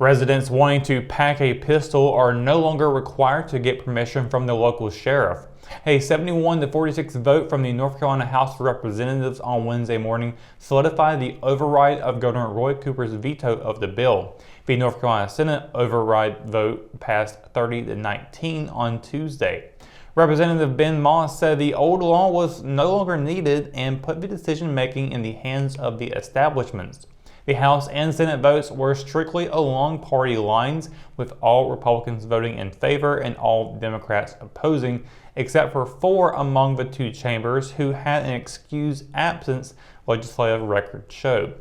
Residents wanting to pack a pistol are no longer required to get permission from the local sheriff. A 71-46 vote from the North Carolina House of Representatives on Wednesday morning solidified the override of Governor Roy Cooper's veto of the bill. The North Carolina Senate override vote passed 30-19 on Tuesday. Representative Ben Moss said the old law was no longer needed and put the decision-making in the hands of the establishments. The House and Senate votes were strictly along party lines, with all Republicans voting in favor and all Democrats opposing, except for 4 among the 2 chambers who had an excused absence, legislative records showed.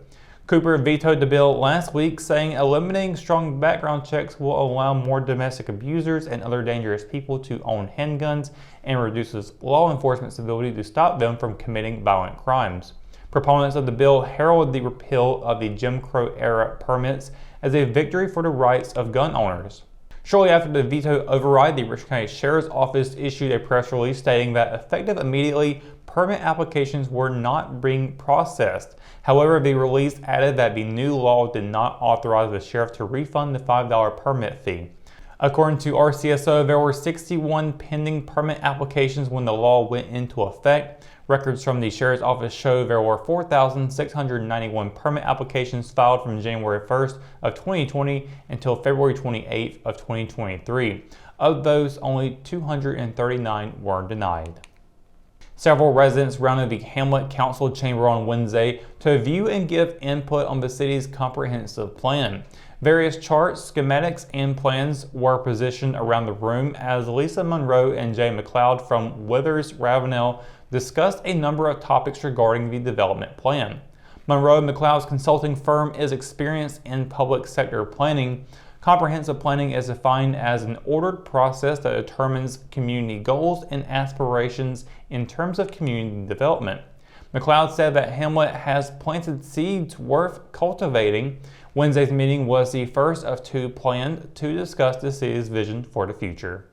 Cooper vetoed the bill last week, saying eliminating strong background checks will allow more domestic abusers and other dangerous people to own handguns and reduces law enforcement's ability to stop them from committing violent crimes. Proponents of the bill herald the repeal of the Jim Crow-era permits as a victory for the rights of gun owners. Shortly after the veto override, the Richland County Sheriff's Office issued a press release stating that effective immediately, permit applications were not being processed. However, the release added that the new law did not authorize the sheriff to refund the $5 permit fee. According to RCSO, there were 61 pending permit applications when the law went into effect. Records from the Sheriff's Office show there were 4,691 permit applications filed from January 1st of 2020 until February 28th of 2023. Of those, only 239 were denied. Several residents rounded the Hamlet Council chamber on Wednesday to view and give input on the city's comprehensive plan. Various charts, schematics, and plans were positioned around the room as Lisa Monroe and Jay McLeod from Withers Ravenel discussed a number of topics regarding the development plan. Monroe and McLeod's consulting firm is experienced in public sector planning. Comprehensive planning is defined as an ordered process that determines community goals and aspirations in terms of community development. McLeod said that Hamlet has planted seeds worth cultivating. Wednesday's meeting was the first of 2 planned to discuss the city's vision for the future.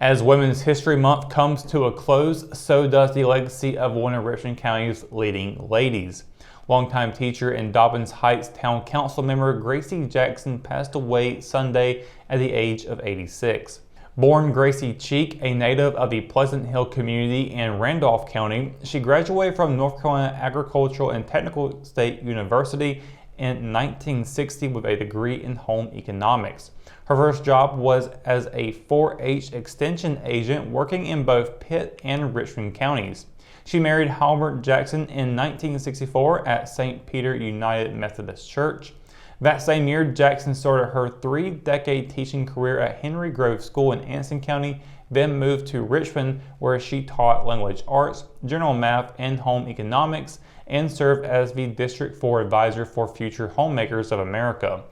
As Women's History Month comes to a close, so does the legacy of one of Richland County's leading ladies. Longtime teacher and Dobbins Heights Town Council member Gracie Jackson passed away Sunday at the age of 86. Born Gracie Cheek, a native of the Pleasant Hill community in Randolph County, she graduated from North Carolina Agricultural and Technical State University in 1960 with a degree in home economics. Her first job was as a 4-H extension agent working in both Pitt and Richmond counties. She married Halbert Jackson in 1964 at St. Peter United Methodist Church. That same year, Jackson started her 3-decade teaching career at Henry Grove School in Anson County, then moved to Richmond, where she taught language arts, general math, and home economics, and served as the District 4 advisor for Future Homemakers of America.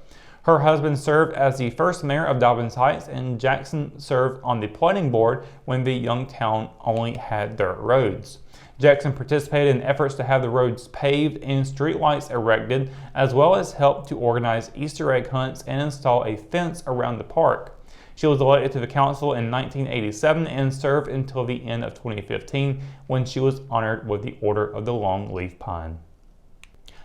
Her husband served as the first mayor of Dobbins Heights, and Jackson served on the planning board when the young town only had dirt roads. Jackson participated in efforts to have the roads paved and streetlights erected, as well as helped to organize Easter egg hunts and install a fence around the park. She was elected to the council in 1987 and served until the end of 2015 when she was honored with the Order of the Long Leaf Pine.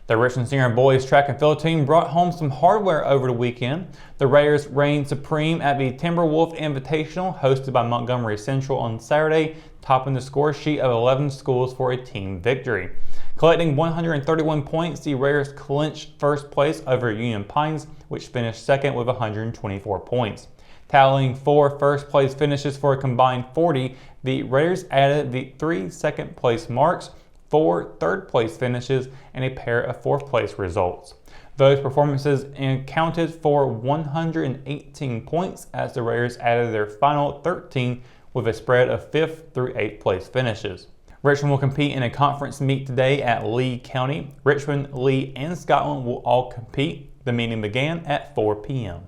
The Richland Senior boys track and field team brought home some hardware over the weekend. The Raiders reigned supreme at the Timberwolf Invitational hosted by Montgomery Central on Saturday, topping the score sheet of 11 schools for a team victory. Collecting 131 points, the Raiders clinched first place over Union Pines, which finished second with 124 points. Tallying 4 first-place finishes for a combined 40, the Raiders added the 3 second-place marks, 4 third-place finishes, and a pair of fourth-place results. Those performances accounted for 118 points as the Raiders added their final 13 with a spread of 5th through 8th place finishes. Richmond will compete in a conference meet today at Lee County. Richmond, Lee, and Scotland will all compete. The meeting began at 4 p.m.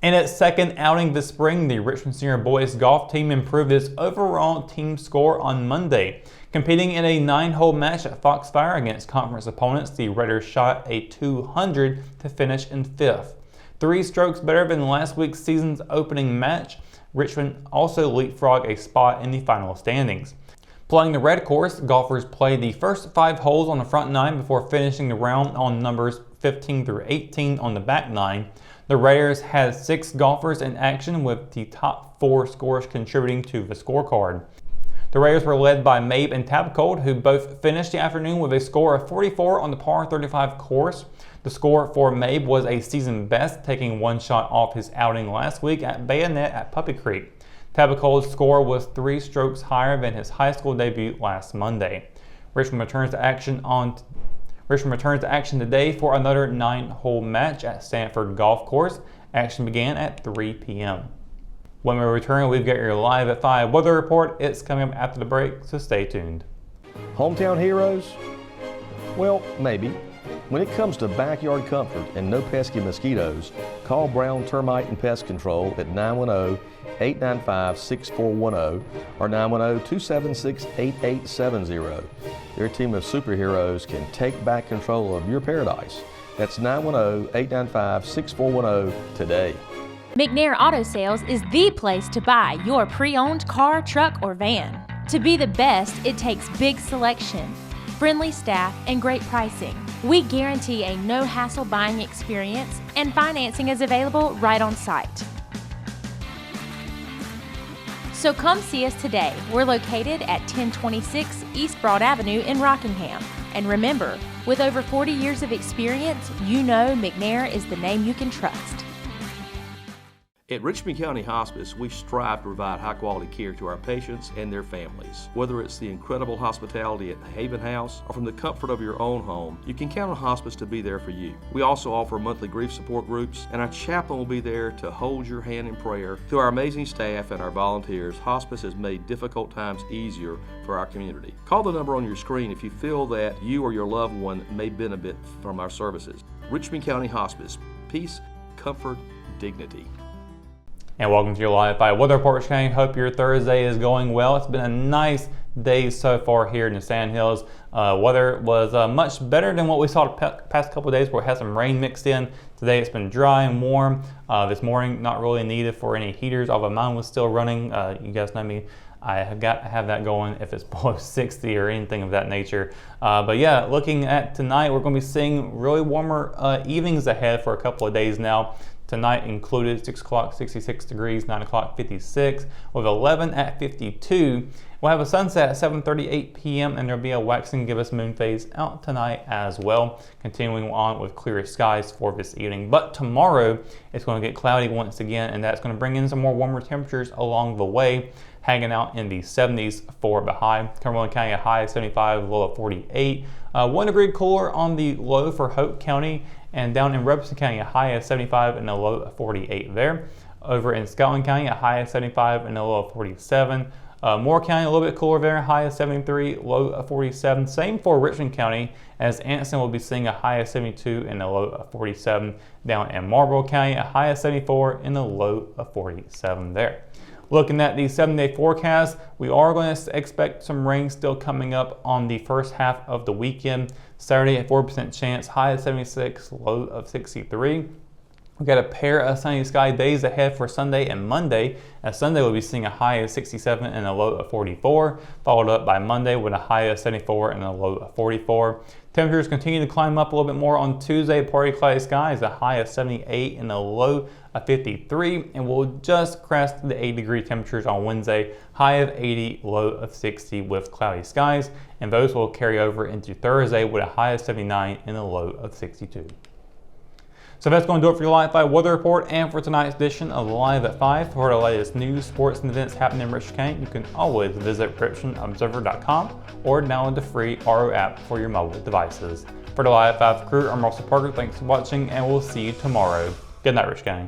In its second outing this spring, the Richland Senior boys golf team improved its overall team score on Monday. Competing in a 9-hole match at Foxfire against conference opponents, the Raiders shot a 200 to finish in 5th. 3 strokes better than last week's season's opening match. Richmond also leapfrogged a spot in the final standings. Playing the red course, golfers played the first 5 holes on the front 9 before finishing the round on numbers 15 through 18 on the back nine. The Raiders had 6 golfers in action, with the top 4 scorers contributing to the scorecard. The Raiders were led by Mabe and Tabcold, who both finished the afternoon with a score of 44 on the par 35 course. The score for Mabe was a season best, taking 1 shot off his outing last week at Bayonet at Puppy Creek. Tabcold's score was 3 strokes higher than his high school debut last Monday. Richmond returns to action today for another 9-hole match at Sanford Golf Course. Action began at 3 p.m. When we return, we've got your Live at 5 weather report. It's coming up after the break, so stay tuned. Hometown heroes? Well, maybe. When it comes to backyard comfort and no pesky mosquitoes, call Brown Termite and Pest Control at 910-895-6410 or 910-276-8870. Their team of superheroes can take back control of your paradise. That's 910-895-6410 today. McNair Auto Sales is the place to buy your pre-owned car, truck, or van. To be the best, it takes big selection, friendly staff, and great pricing. We guarantee a no-hassle buying experience, and financing is available right on site. So come see us today. We're located at 1026 East Broad Avenue in Rockingham. And remember, with over 40 years of experience, you know McNair is the name you can trust. At Richmond County Hospice, we strive to provide high-quality care to our patients and their families. Whether it's the incredible hospitality at the Haven House or from the comfort of your own home, you can count on Hospice to be there for you. We also offer monthly grief support groups, and our chaplain will be there to hold your hand in prayer. Through our amazing staff and our volunteers, Hospice has made difficult times easier for our community. Call the number on your screen if you feel that you or your loved one may benefit from our services. Richmond County Hospice. Peace, comfort, dignity. And welcome to your Live 5 weather report, County. Hope your Thursday is going well. It's been a nice day so far here in the Sandhills. Weather was much better than what we saw the past couple of days, where it had some rain mixed in. Today it's been dry and warm. This morning, not really needed for any heaters, although mine was still running. You guys know me. I have got to have that going if it's below 60 or anything of that nature. But yeah, looking at tonight, we're going to be seeing really warmer evenings ahead for a couple of days now. Tonight included 6 o'clock, 66 degrees, 9 o'clock, 56, with 11 at 52. We'll have a sunset at 7:38 p.m. and there'll be a waxing gibbous moon phase out tonight as well, continuing on with clearer skies for this evening. But tomorrow, it's going to get cloudy once again, and that's going to bring in some more warmer temperatures along the way, hanging out in the 70s for the high. Cumberland County, a high of 75, low of 48. 1 degree cooler on the low for Hope County, and down in Robeson County, a high of 75 and a low of 48 there. Over in Scotland County, a high of 75 and a low of 47. Moore County, a little bit cooler there, high of 73, low of 47. Same for Richmond County, as Anson will be seeing a high of 72 and a low of 47. Down in Marlborough County, a high of 74 and a low of 47 there. Looking at the 7-day forecast, we are going to expect some rain still coming up on the first half of the weekend. Saturday, a 4% chance, high of 76, low of 63. We've got a pair of sunny sky days ahead for Sunday and Monday. As Sunday, we'll be seeing a high of 67 and a low of 44, followed up by Monday with a high of 74 and a low of 44. Temperatures continue to climb up a little bit more on Tuesday. Partly cloudy skies, a high of 78 and a low of 53, and we'll just crest the 80-degree temperatures on Wednesday, high of 80, low of 60 with cloudy skies, and those will carry over into Thursday with a high of 79 and a low of 62. So that's going to do it for your Live 5 weather report and for tonight's edition of Live at 5. For the latest news, sports, and events happening in Richmond County, you can always visit richmondobserver.com or download the free RO app for your mobile devices. For the Live at 5 crew, I'm Russell Parker. Thanks for watching, and we'll see you tomorrow. Good night, Rich County.